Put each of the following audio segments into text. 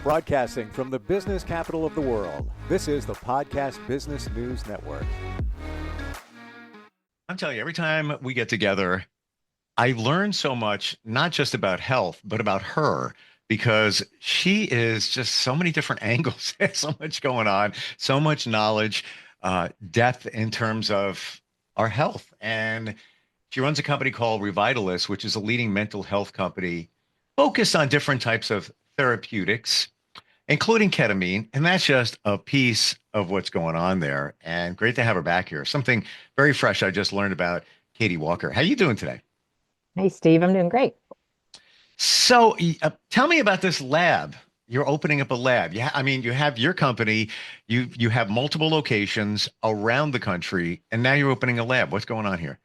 Broadcasting from the business capital of the world, this is the Podcast Business News Network. I'm telling you, every time we get together, I learn so much, not just about health, but about her, because she is just so many different angles, so much going on, so much knowledge, depth in terms of our health. And she runs a company called Revitalist, which is a leading mental health company focused on different types of therapeutics, including ketamine. And that's just a piece of what's going on there. And great to have her back here. Something very fresh I just learned about Katie Walker. How you doing today? Hey, Steve, I'm doing great. So tell me about this lab. You're opening up a lab. Yeah, I mean, you have your company, you have multiple locations around the country, and now you're opening a lab. What's going on here?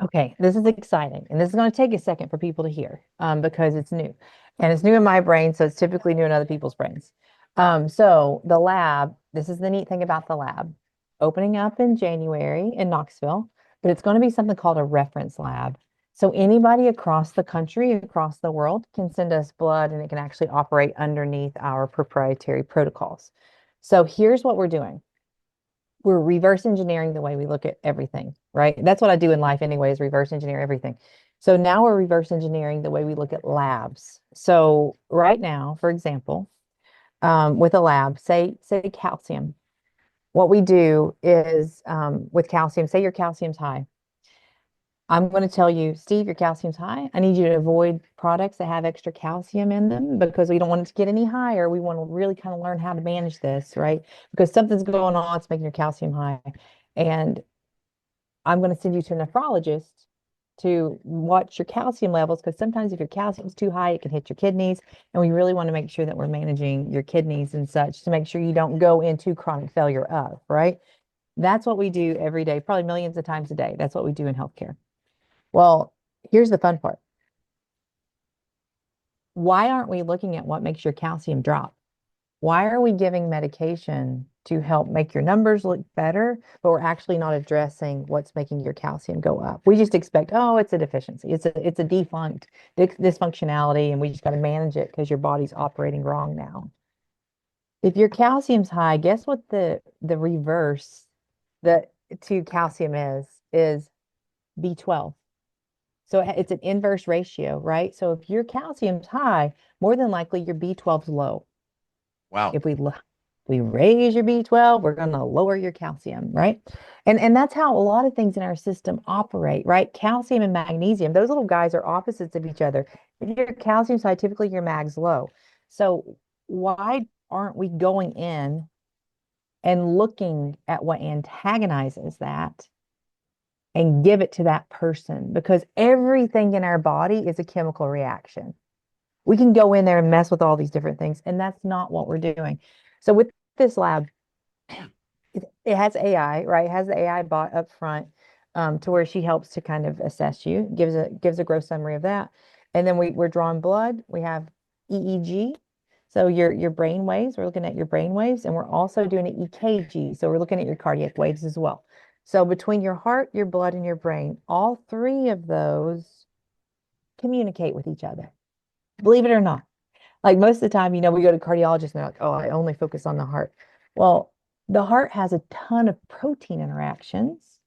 Okay, this is exciting. And this is going to take a second for people to hear because it's new. And it's new in my brain, so it's typically new in other people's brains. So the lab, this is the neat thing about the lab, opening up in January in Knoxville, but it's going to be something called a reference lab. So anybody across the country, across the world can send us blood and it can actually operate underneath our proprietary protocols. So here's what we're doing. We're reverse engineering the way we look at everything, right? That's what I do in life anyway, is reverse engineer everything. So now we're reverse engineering the way we look at labs. So right now, for example, with a lab, say calcium. What we do is with calcium, say your calcium's high. I'm going to tell you, Steve, your calcium's high. I need you to avoid products that have extra calcium in them because we don't want it to get any higher. We want to really kind of learn how to manage this, right? Because something's going on, it's making your calcium high. And I'm going to send you to a nephrologist to watch your calcium levels because sometimes if your calcium's too high, it can hit your kidneys. And we really want to make sure that we're managing your kidneys and such to make sure you don't go into chronic failure of, right? That's what we do every day, probably millions of times a day. That's what we do in healthcare. Well, here's the fun part. Why aren't we looking at what makes your calcium drop? Why are we giving medication to help make your numbers look better, but we're actually not addressing what's making your calcium go up? We just expect, oh, it's a deficiency. It's a defunct dysfunctionality, and we just got to manage it because your body's operating wrong now. If your calcium's high, guess what the reverse the to calcium is B12. So it's an inverse ratio, right? So if your calcium's high, more than likely your B12's low. Wow. If we raise your B12, we're going to lower your calcium, right? And that's how a lot of things in our system operate, right? Calcium and magnesium, those little guys are opposites of each other. If your calcium's high, typically your mag's low. So why aren't we going in and looking at what antagonizes that and give it to that person? Because everything in our body is a chemical reaction. We can go in there and mess with all these different things, and that's not what we're doing. So with this lab, it has AI, right? It has the AI bot up front to where she helps to kind of assess you, gives a gross summary of that. And then we're drawing blood. We have EEG. So your brain waves, we're looking at your brain waves, and we're also doing an EKG. So we're looking at your cardiac waves as well. So between your heart, your blood, and your brain, all three of those communicate with each other. Believe it or not. Like most of the time, we go to cardiologists and they're like, oh, I only focus on the heart. Well, the heart has a ton of protein interactions.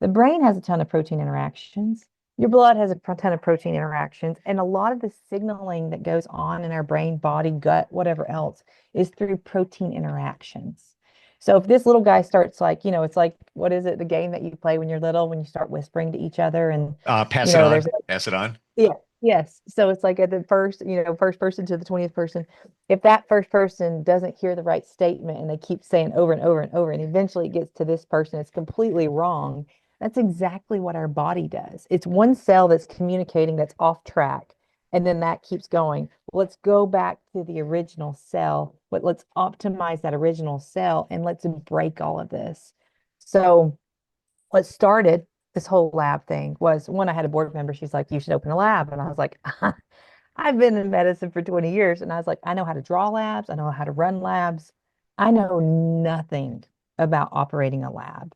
The brain has a ton of protein interactions. Your blood has a ton of protein interactions. And a lot of the signaling that goes on in our brain, body, gut, whatever else is through protein interactions. So if this little guy starts like, it's like, what is it, the game that you play when you're little, when you start whispering to each other and, Pass it on. there's Pass it on. yeah, yes. So it's like at the first, first person to the 20th person. If that first person doesn't hear the right statement and they keep saying over and over and over, and eventually it gets to this person, it's completely wrong. That's exactly what our body does. It's one cell that's communicating that's off track, and then that keeps going. Let's go back to the original cell, but let's optimize that original cell and let's break all of this. So what started this whole lab thing was when I had a board member, she's like, you should open a lab. And I was like, I've been in medicine for 20 years. And I was like, I know how to draw labs. I know how to run labs. I know nothing about operating a lab.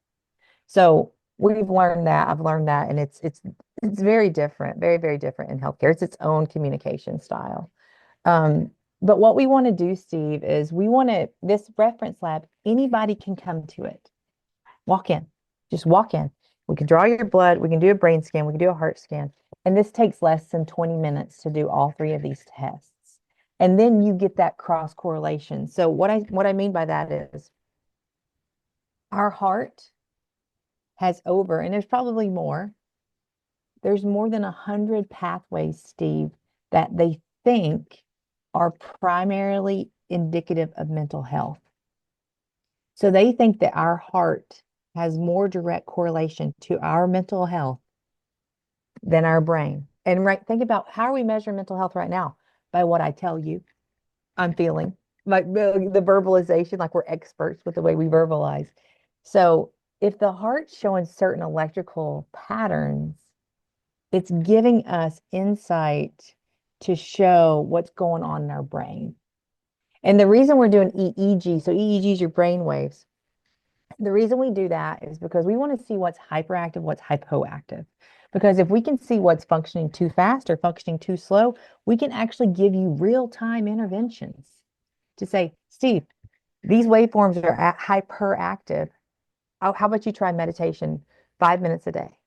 So we've learned that. I've learned that. And it's very different, very, very different in healthcare. It's its own communication style. But what we want to do, Steve, is this reference lab, anybody can come to it. Walk in, just walk in. We can draw your blood, we can do a brain scan, we can do a heart scan. And this takes less than 20 minutes to do all three of these tests. And then you get that cross correlation. So what I mean by that is our heart has over, and there's more than 100 pathways, Steve, that they think are primarily indicative of mental health. So they think that our heart has more direct correlation to our mental health than our brain. And think about, how are we measuring mental health right now? By what I tell you, I'm feeling, like the verbalization, like we're experts with the way we verbalize. So if the heart's showing certain electrical patterns, it's giving us insight to show what's going on in our brain. And the reason we're doing EEG, so EEG is your brain waves. The reason we do that is because we want to see what's hyperactive, what's hypoactive. Because if we can see what's functioning too fast or functioning too slow, we can actually give you real-time interventions to say, Steve, these waveforms are hyperactive. How about you try meditation 5 minutes a day?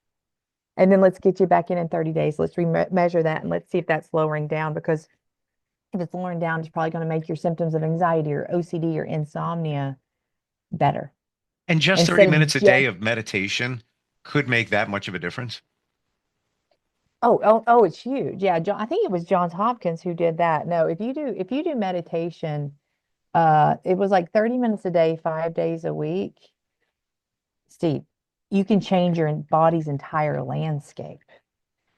And then let's get you back in 30 days. Let's measure that and let's see if that's lowering down, because if it's lowering down, it's probably going to make your symptoms of anxiety or OCD or insomnia better. And just 30 Instead of minutes a just, day of meditation could make that much of a difference. it's huge. Yeah, I think it was Johns Hopkins who did that. No, if you do meditation, it was like 30 minutes a day, 5 days a week. Steve, you can change your body's entire landscape.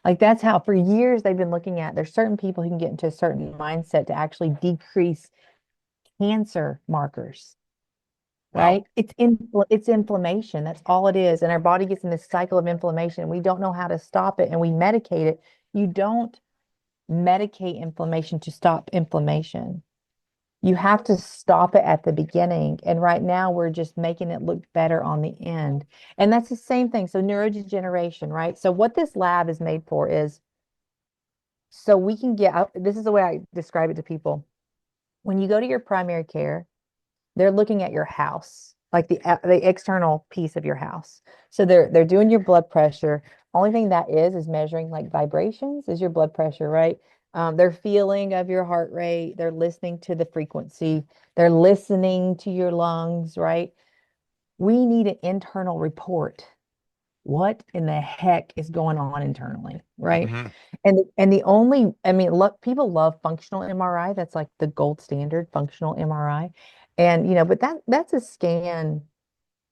Like that's how for years they've been looking at, there's certain people who can get into a certain mindset to actually decrease cancer markers, Wow. right? It's inflammation. That's all it is. And our body gets in this cycle of inflammation. We don't know how to stop it and we medicate it. You don't medicate inflammation to stop inflammation. You have to stop it at the beginning. And right now we're just making it look better on the end. And that's the same thing. So neurodegeneration, right? So what this lab is made for is so we can get out. This is the way I describe it to people. When you go to your primary care, they're looking at your house, like the external piece of your house. So they're doing your blood pressure. Only thing that is measuring like vibrations is your blood pressure, right? They're feeling of your heart rate. They're listening to the frequency. They're listening to your lungs, right? We need an internal report. What in the heck is going on internally, right? Hmm. And the only, I mean, look, people love functional MRI. That's like the gold standard functional MRI. And but that's a scan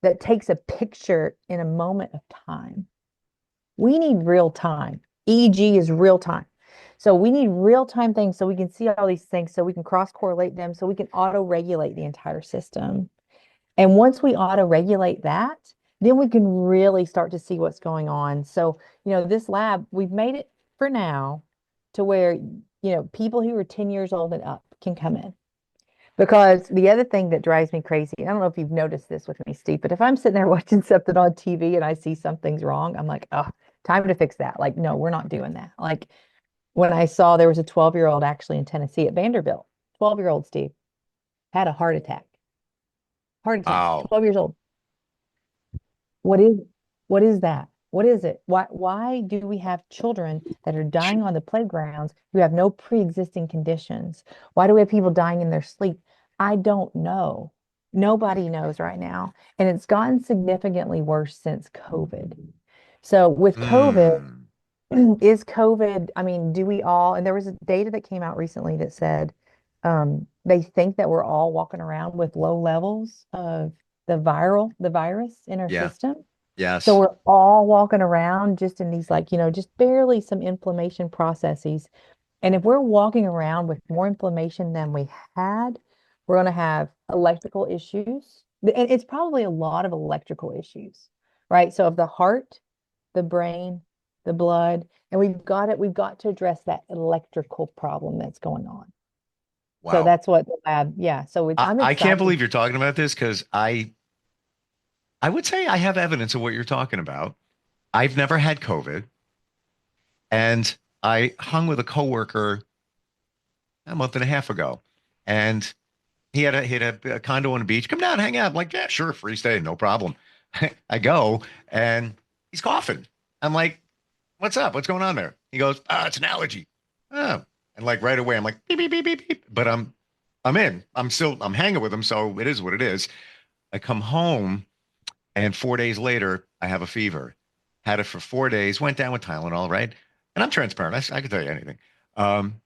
that takes a picture in a moment of time. We need real time. EEG is real time. So we need real time things so we can see all these things, so we can cross correlate them, so we can auto regulate the entire system. And once we auto regulate that, then we can really start to see what's going on. So, this lab, we've made it for now to where, people who are 10 years old and up can come in. Because the other thing that drives me crazy, I don't know if you've noticed this with me, Steve, but if I'm sitting there watching something on TV and I see something's wrong, I'm like, oh, time to fix that. Like, no, we're not doing that. Like when I saw there was a 12-year-old actually in Tennessee at Vanderbilt, 12-year-old Steve had a heart attack. Heart attack, Wow. 12 years old. What is what is that? What is it? Why do we have children that are dying on the playgrounds who have no pre-existing conditions? Why do we have people dying in their sleep? I don't know. Nobody knows right now. And it's gotten significantly worse since COVID. So with COVID, Mm. is COVID, I mean, do we all, and there was data that came out recently that said they think that we're all walking around with low levels of the virus in our Yeah. system. So Yes. we're all walking around just in these like, just barely some inflammation processes. And if we're walking around with more inflammation than we had, we're going to have electrical issues. And it's probably a lot of electrical issues, right? So of the heart, the brain, the blood, and we've got to address that electrical problem that's going on. So Wow. that's what the lab, yeah. So I'm I can't excited. believe you're talking about this because I would say I have evidence of what you're talking about. I've never had COVID, and I hung with a coworker a month and a half ago. And he had a condo on the beach. Come down, hang out. I'm like, yeah, sure, free stay, no problem. I go and he's coughing. I'm like, what's up? What's going on there? He goes, it's an allergy. Oh. And like right away, I'm like, beep, beep, beep, beep, beep. But I'm in. I'm hanging with him, so it is what it is. I come home and 4 days later, I have a fever. Had it for 4 days, went down with Tylenol, right? And I'm transparent. I can tell you anything. Um,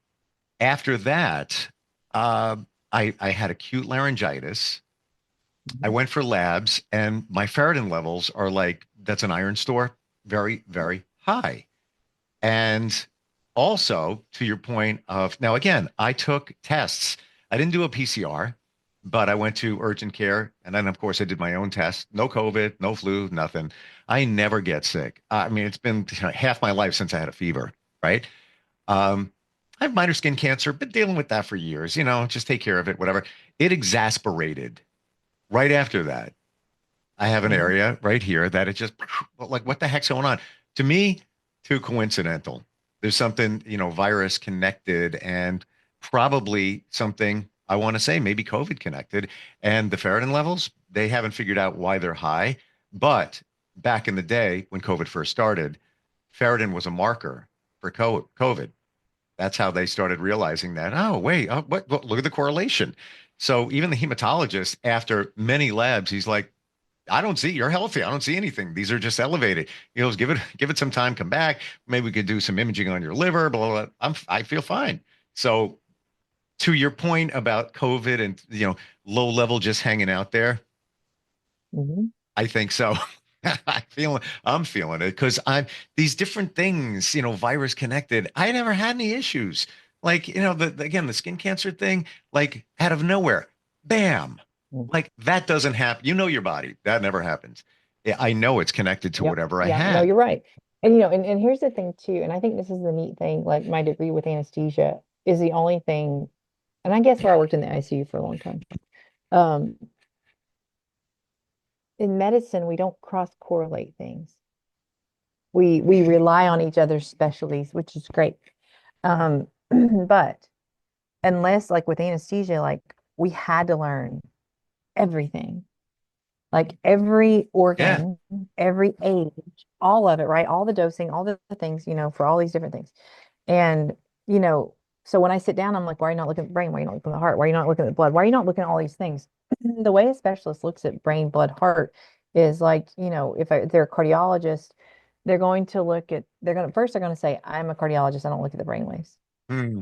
After that, uh, I had acute laryngitis. I Mhm. went for labs, and my ferritin levels are like, that's an iron store, very, very high. And also, to your point of now, again, I took tests. I didn't do a PCR, but I went to urgent care. And then, of course, I did my own test. No COVID, no flu, nothing. I never get sick. I mean, it's been half my life since I had a fever, right? I have minor skin cancer, been dealing with that for years, just take care of it, whatever. It exasperated right after that. I have an Mhm. area right here that it just like, what the heck's going on? To me, too coincidental. There's something, virus connected and probably something I want to say maybe COVID connected. And the ferritin levels, they haven't figured out why they're high. But back in the day when COVID first started, ferritin was a marker for COVID. That's how they started realizing that, oh, wait, look at the correlation. So even the hematologist, after many labs, he's like, I don't see you're healthy. I don't see anything. These are just elevated. Give it some time, come back. Maybe we could do some imaging on your liver, blah, blah, blah. I feel fine. So to your point about COVID and low level just hanging out there, Mhm. I think so. I'm feeling it because I'm these different things, virus connected. I never had any issues. Like, again, the skin cancer thing, like out of nowhere, bam. Mhm. Like that doesn't happen. You know your body. That never happens. Yeah, I know it's connected to Yep. whatever I Yeah, no, had. you're right. And and here's the thing too, and I think this is the neat thing, like my degree with anesthesia is the only thing, and I guess where I worked in the ICU for a long time. Um, in medicine, we don't cross correlate things. We rely on each other's specialties, which is great. But unless like with anesthesia, like we had to learn everything, like every Yeah. organ, every age, all of it, right? All the dosing, all the things, for all these different things. And, you know, so when I sit down, I'm like, why are you not looking at the brain? Why are you not looking at the heart? Why are you not looking at the blood? Why are you not looking at all these things? The way a specialist looks at brain, blood, heart is like, if they're a cardiologist, they're going to say, I'm a cardiologist. I don't look at the brain waves. Hmm.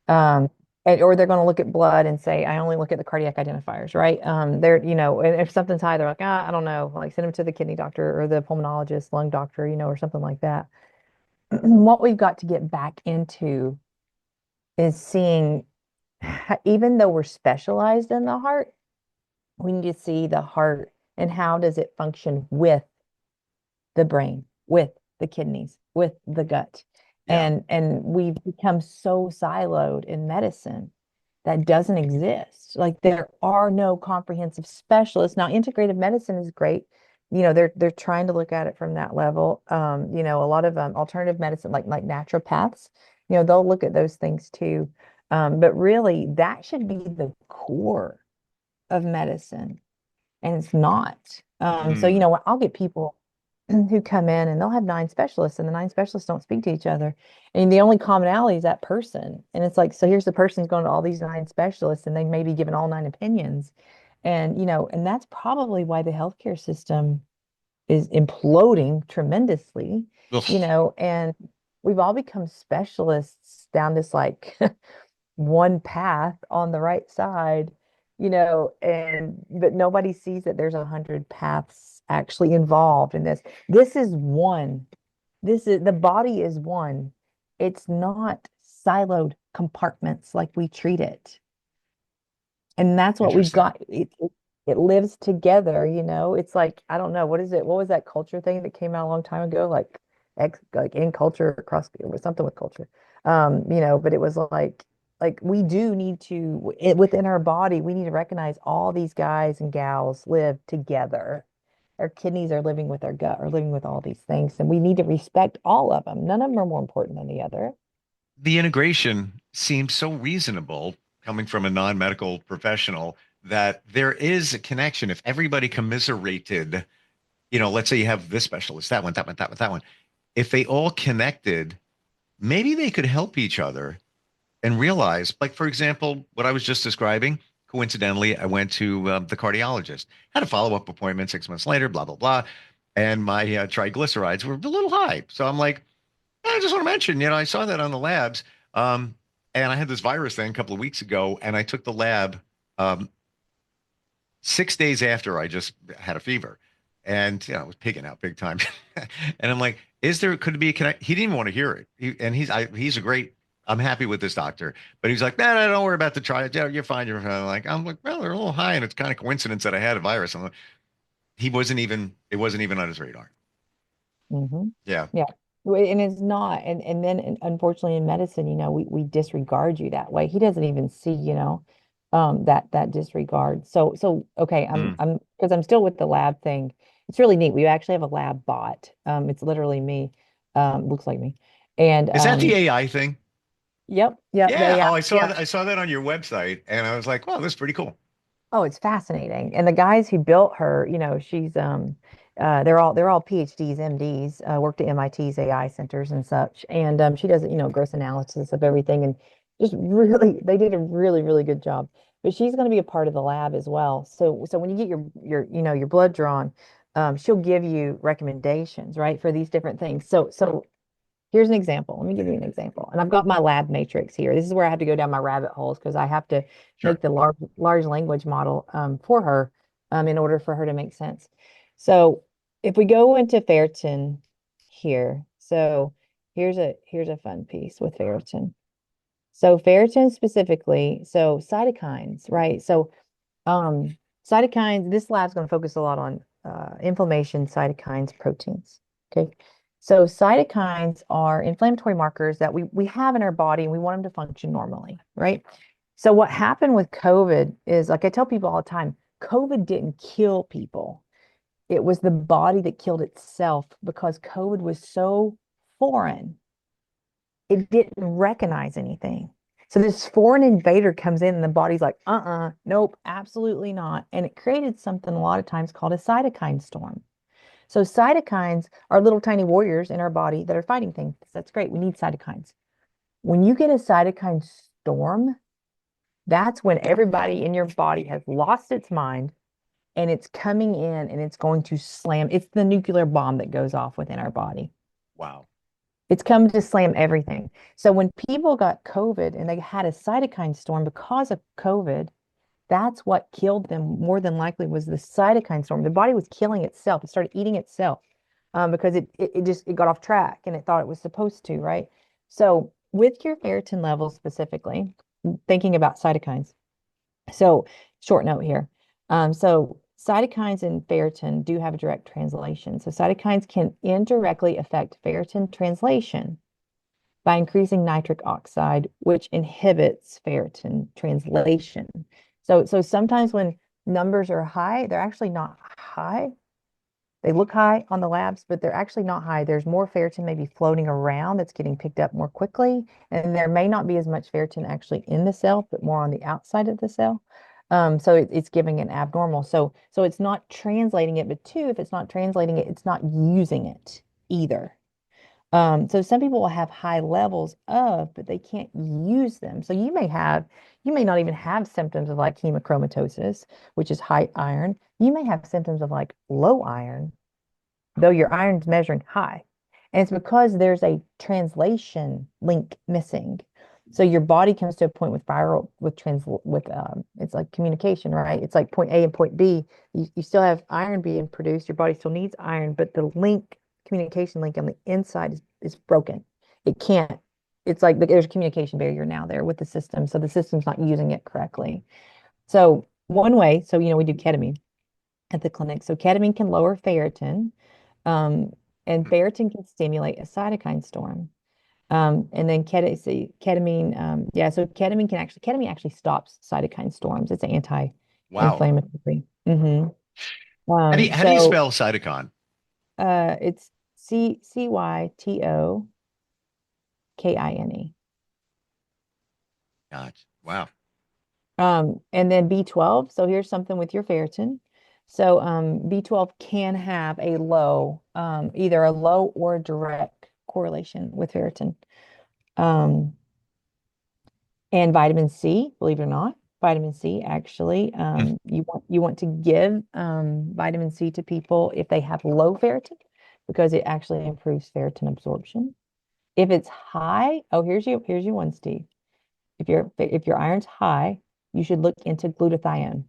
Um, or they're going to look at blood and say, I only look at the cardiac identifiers, right? And if something's high, they're like, I don't know, like send them to the kidney doctor or the pulmonologist, lung doctor, or something like that. What we've got to get back into is seeing, even though we're specialized in the heart, we need to see the heart and how does it function with the brain, with the kidneys, with the gut. Yeah. And we've become so siloed in medicine that doesn't exist. Like there are no comprehensive specialists. Now, integrative medicine is great. They're trying to look at it from that level. A lot of alternative medicine, like naturopaths, they'll look at those things too. But really, that should be the core of medicine, and it's not. So Hmm. I'll get people who come in and they'll have nine specialists, and the nine specialists don't speak to each other. And the only commonality is that person. And it's like, so here's the person who's going to all these nine specialists, and they may be given all nine opinions. And that's probably why the healthcare system is imploding tremendously, Ugh. and we've all become specialists down this like one path on the right side, and but nobody sees that there's 100 paths actually involved in this. This is one. This is the body is one. It's not siloed compartments like we treat it. And that's what we've Interesting. got. It lives together, It's like, I don't know, what is it? What was that culture thing that came out a long time ago? Like in culture across, it was something with culture. But it was like we do need to within our body, we need to recognize all these guys and gals live together. Our kidneys are living with our gut, are living with all these things, and we need to respect all of them. None of them are more important than the other. The integration seems so reasonable coming from a non-medical professional, that there is a connection. If everybody commiserated, let's say you have this specialist, that one, that one, that one, that one. If they all connected, maybe they could help each other and realize, like, for example, what I was just describing. Coincidentally, I went to the cardiologist, had a follow-up appointment 6 months later, blah, blah, blah. And my triglycerides were a little high. So I'm like, I just want to mention, I saw that on the labs. Um, and I had this virus thing a couple of weeks ago, and I took the lab um, 6 days after I just had a fever. And I was pigging out big time. And I'm like, could it be a connect? He didn't even want to hear it. He's a great, I'm happy with this doctor. But he's like, no, no, don't worry about the trial. Yeah, you're fine. You're fine. I'm like, well, they're a little high, and it's kind of coincidence that I had a virus. I'm like, it wasn't even on his radar. Hmm. Yeah, Yeah. And it's not. And then unfortunately in medicine, we disregard you that way. He doesn't even see, that disregard. So okay, I'm Mm. I'm because I'm still with the lab thing. It's really neat. We actually have a lab bot. It's literally me. Looks like me. And Is that the AI thing? yep, the Yeah. AI. Oh, I saw Yeah. that. I saw that on your website, and I was like, wow, that's pretty cool. Oh, it's fascinating. And the guys who built her, she's they're all PhDs, MDs, worked at MIT's AI centers and such. And she does, gross analysis of everything and just really they did a really, really good job. But she's going to be a part of the lab as well. So when you get your blood drawn, she'll give you recommendations, right, for these different things. So here's an example. Let me give you an example. And I've got my lab matrix here. This is where I have to go down my rabbit holes because I have to Sure. make the large language model for her in order for her to make sense. So if we go into ferritin here, so here's a fun piece with ferritin. So ferritin specifically, so cytokines, right? So um, cytokines, this lab's going to focus a lot on inflammation, cytokines, proteins. Okay. So cytokines are inflammatory markers that we have in our body and we want them to function normally, right? So what happened with COVID is, like I tell people all the time, COVID didn't kill people. It was the body that killed itself because COVID was so foreign it didn't recognize anything. So this foreign invader comes in and the body's like, nope, absolutely not. And it created something a lot of times called a cytokine storm. So cytokines are little tiny warriors in our body that are fighting things. That's great. We need cytokines. When you get a cytokine storm, that's when everybody in your body has lost its mind and it's coming in and it's going to slam. It's the nuclear bomb that goes off within our body. Wow. It's come to slam everything. So when people got COVID and they had a cytokine storm because of COVID, that's what killed them more than likely was the cytokine storm. The body was killing itself. It started eating itself because it got off track and it thought it was supposed to, right? So with your ferritin levels specifically, thinking about cytokines. So short note here. So cytokines and ferritin do have a direct translation. So cytokines can indirectly affect ferritin translation by increasing nitric oxide, which inhibits ferritin translation. So sometimes when numbers are high, they're actually not high. They look high on the labs, but they're actually not high. There's more ferritin maybe floating around that's getting picked up more quickly. And there may not be as much ferritin actually in the cell, but more on the outside of the cell. So it's giving an abnormal. So it's not translating it, but two, if it's not translating it, it's not using it either. So some people will have high levels of, but they can't use them. So you may not even have symptoms of like hemochromatosis, which is high iron. You may have symptoms of like low iron, though your iron's measuring high. And it's because there's a translation link missing. So your body comes to a point with viral with it's like communication, right? It's like point A and point B. You still have iron being produced. Your body still needs iron, but the communication link on the inside is broken. It can't. It's like there's a communication barrier now there with the system. So the system's not using it correctly. So one way, so we do ketamine at the clinic. So ketamine can lower ferritin, um, and ferritin can stimulate a cytokine storm. And then ketamine, so ketamine actually stops cytokine storms. It's Wow. anti-inflammatory. Hmm. How do you So spell cytokine? it's Cytokine. Gotcha. Wow. And then B12. So here's something with your ferritin. So B12 can have a low, either a low or direct correlation with ferritin. Um, and vitamin C, believe it or not, vitamin C actually, Mm. you want to give vitamin C to people if they have low ferritin because it actually improves ferritin absorption. If it's high, oh, here's your one, Steve. If your iron's high, you should look into glutathione.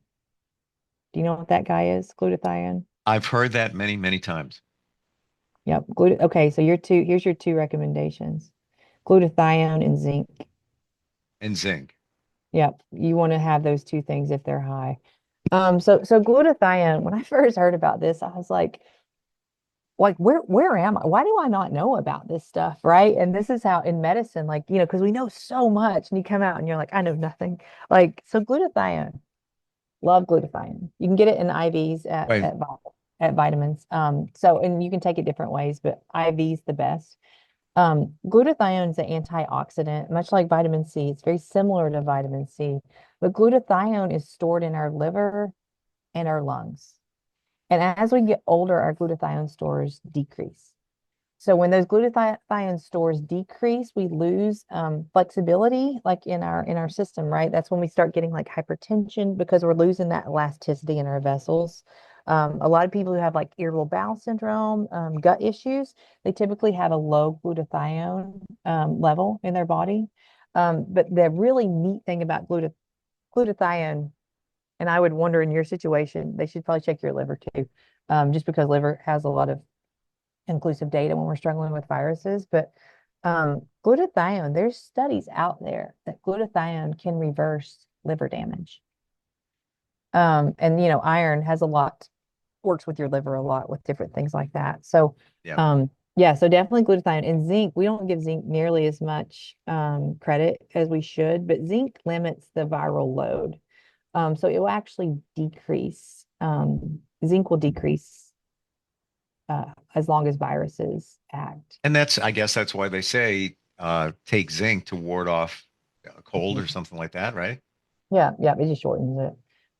Do you know what that guy is? Glutathione. I've heard that many, many times. Yep. Okay, so here's your two recommendations. Glutathione and zinc. And zinc. Yep. You want to have those two things if they're high. So glutathione, when I first heard about this, I was like where am I? Why do I not know about this stuff, right? And this is how in medicine, like, because we know so much and you come out and you're like, I know nothing. Like, so glutathione, love glutathione. You can get it in IVs Right. at vitamins. And you can take it different ways, but IV's the best. Glutathione is an antioxidant, much like vitamin C. It's very similar to vitamin C, but glutathione is stored in our liver and our lungs. And as we get older, our glutathione stores decrease. So when those glutathione stores decrease, we lose flexibility, like in our system, right? That's when we start getting like hypertension because we're losing that elasticity in our vessels. A lot of people who have like irritable bowel syndrome, gut issues, they typically have a low glutathione level in their body. But the really neat thing about glutathione, and I would wonder in your situation, they should probably check your liver too, just because liver has a lot of inclusive data when we're struggling with viruses. But glutathione, there's studies out there that glutathione can reverse liver damage. And iron has a lot, works with your liver a lot with different things like that. So Yeah. yeah, so definitely glutathione and zinc. We don't give zinc nearly as much credit as we should, but zinc limits the viral load. So it will actually decrease, zinc will decrease as long as viruses act. And I guess that's why they say take zinc to ward off a cold or Mhm. something like that, right? Yeah, yeah, it just shortens it.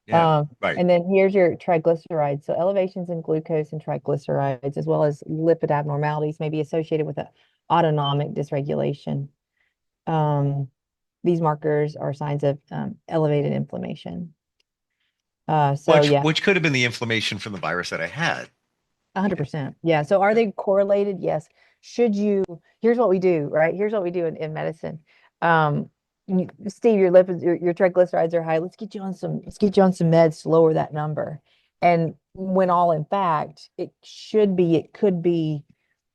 Yeah. Right. And then here's your triglycerides. So elevations in glucose and triglycerides, as well as lipid abnormalities, may be associated with an autonomic dysregulation. Um, these markers are signs of elevated inflammation. So Which yeah, which could have been the inflammation from the virus that I had. 100%. Yeah. So are Yeah. they correlated? Yes. Here's what we do, right? Here's what we do in medicine. Um, Steve, your lipids, your triglycerides are high. Let's get you on some meds to lower that number. And when all in fact, it could be,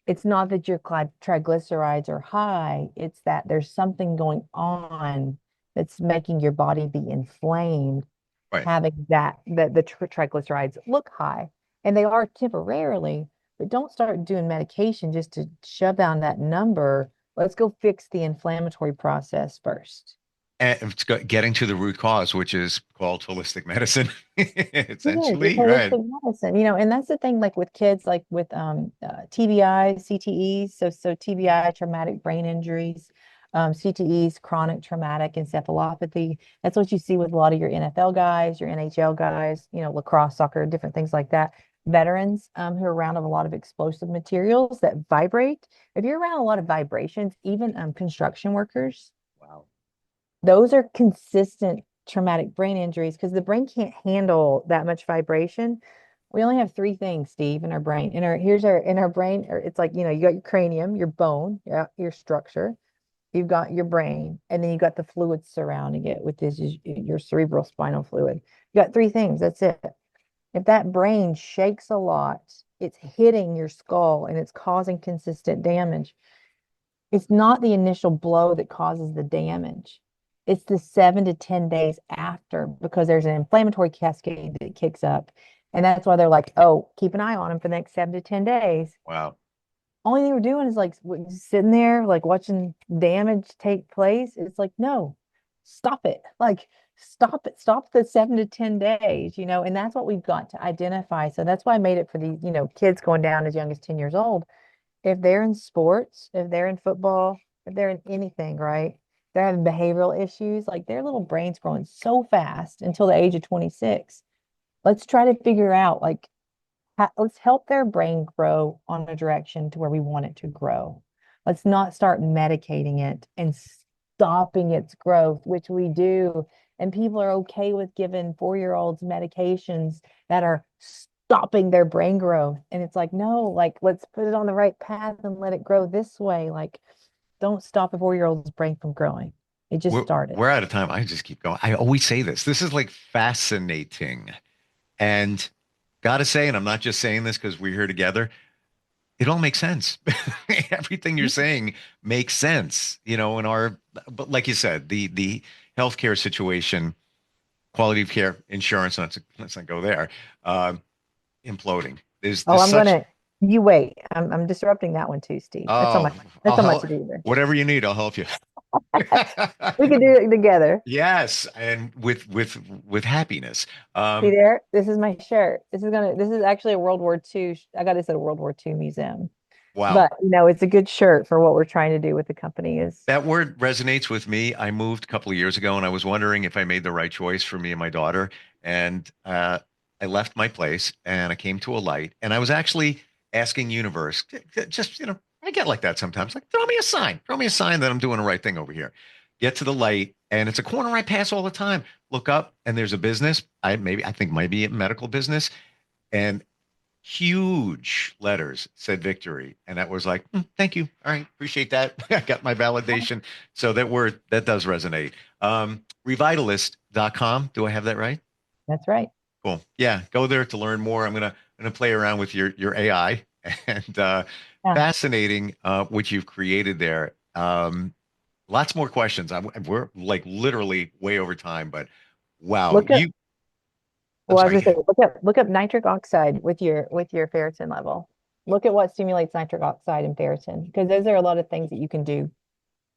it's not that your triglycerides are high, it's that there's something going on that's making your body be inflamed, Right. having that the triglycerides look high, and they are temporarily, but don't start doing medication just to shove down that number. Let's go fix the inflammatory process first. And getting to the root cause, which is called holistic medicine, It is. It's essentially, right? holistic medicine, and that's the thing, like with kids, like with TBI, CTEs, so TBI, traumatic brain injuries, CTEs, chronic traumatic encephalopathy. That's what you see with a lot of your NFL guys, your NHL guys, lacrosse, soccer, different things like that. Veterans who are around a lot of explosive materials that vibrate. If you're around a lot of vibrations, even construction workers, Wow. those are consistent traumatic brain injuries because the brain can't handle that much vibration. We only have three things, Steve, in our brain. In our brain, or it's like, you got your cranium, your bone, your structure, you've got your brain, and then you got the fluids surrounding it, which is your cerebral spinal fluid. You got three things. That's it. If that brain shakes a lot, it's hitting your skull and it's causing consistent damage. It's not the initial blow that causes the damage. It's the 7 to 10 days after because there's an inflammatory cascade that kicks up. And that's why they're like, oh, keep an eye on him for the next 7 to 10 days. Wow. Only thing we're doing is like sitting there, like watching damage take place. It's like, no, stop it. Like, stop it. Stop the 7 to 10 days, and that's what we've got to identify. So that's why I made it for these, kids going down as young as 10 years old. If they're in sports, if they're in football, if they're in anything, right? they're having behavioral issues, like their little brain's growing so fast until the age of 26. Let's try to figure out like let's help their brain grow on a direction to where we want it to grow. Let's not start medicating it and stopping its growth, which we do. And people are okay with giving 4-year-olds medications that are stopping their brain growth. And it's like, no, like let's put it on the right path and let it grow this way. Like, don't stop a 4-year-old's brain from growing. It just started. We're out of time. I just keep going. I always say this. This is like fascinating. And gotta say, and I'm not just saying this because we're here together, it all makes sense. Everything you're saying makes sense. But like you said, the healthcare situation, quality of care, insurance, let's not go there, imploding. You wait. I'm disrupting that one too, Steve. That's not much to do either. Whatever you need, I'll help you. We can do it together. Yes, and with happiness. See there? This is my shirt. This is actually a World War II. I got this at a World War II museum. Wow. But it's a good shirt for what we're trying to do with the company. Is that word resonates with me. I moved a couple of years ago and I was wondering if I made the right choice for me and my daughter. And I left my place and I came to a light and I was actually asking universe, just, I get like that sometimes. Like, throw me a sign that I'm doing the right thing over here. Get to the light, and it's a corner I pass all the time. Look up, and there's a business. I think might be a medical business, and huge letters said victory, and that was like, thank you. All right, appreciate that. I got my validation. So that does resonate. Revitalist.com. Do I have that right? That's right. Cool. Yeah, go there to learn more. I'm gonna play around with your AI and. Fascinating what you've created there. Lots more questions. We're like literally way over time, but wow. I was gonna say, look up nitric oxide with your ferritin level. Look at what stimulates nitric oxide and ferritin, because those are a lot of things that you can do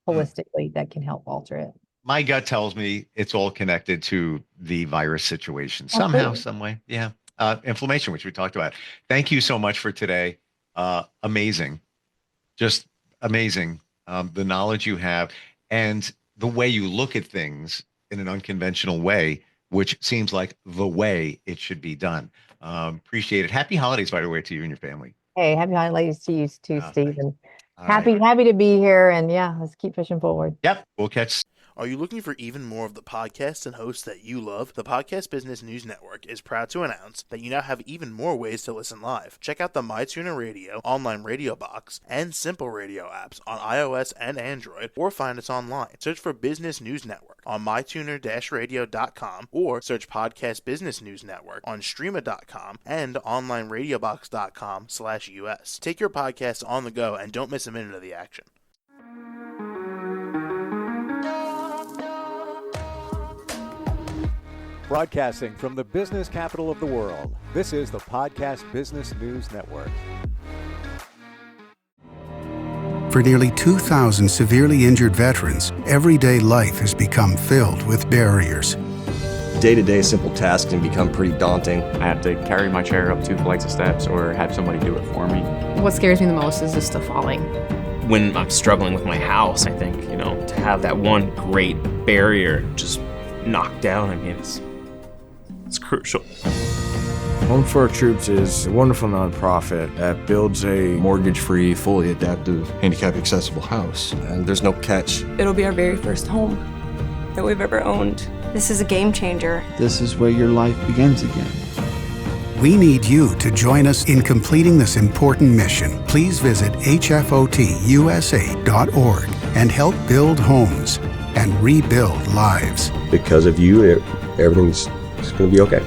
holistically that can help alter it. My gut tells me it's all connected to the virus situation somehow, some way. Yeah. Inflammation, which we talked about. Thank you so much for today. Amazing, just amazing. The knowledge you have and the way you look at things in an unconventional way, which seems like the way it should be done. Appreciate it. Happy holidays, by the way, to you and your family. Hey, happy holidays to you too, Steve. And happy to be here. And yeah, let's keep pushing forward. Yep, we'll catch. Are you looking for even more of the podcasts and hosts that you love? The Podcast Business News Network is proud to announce that you now have even more ways to listen live. Check out the MyTuner Radio, online radio box, and Simple Radio apps on iOS and Android, or find us online. Search for Business News Network on mytuner-radio.com or search Podcast Business News Network on streama.com and onlineradiobox.com/US. Take your podcast on the go and don't miss a minute of the action. Broadcasting from the business capital of the world, this is the Podcast Business News Network. For nearly 2,000 severely injured veterans, everyday life has become filled with barriers. Day-to-day simple tasks can become pretty daunting. I have to carry my chair up 2 flights of steps or have somebody do it for me. What scares me the most is just the falling. When I'm struggling with my house, I think, to have that one great barrier just knocked down, it's crucial. Home for Our Troops is a wonderful nonprofit that builds a mortgage-free, fully adaptive, handicap-accessible house. And there's no catch. It'll be our very first home that we've ever owned. This is a game changer. This is where your life begins again. We need you to join us in completing this important mission. Please visit hfotusa.org and help build homes and rebuild lives. Because of you, everything's going to be okay.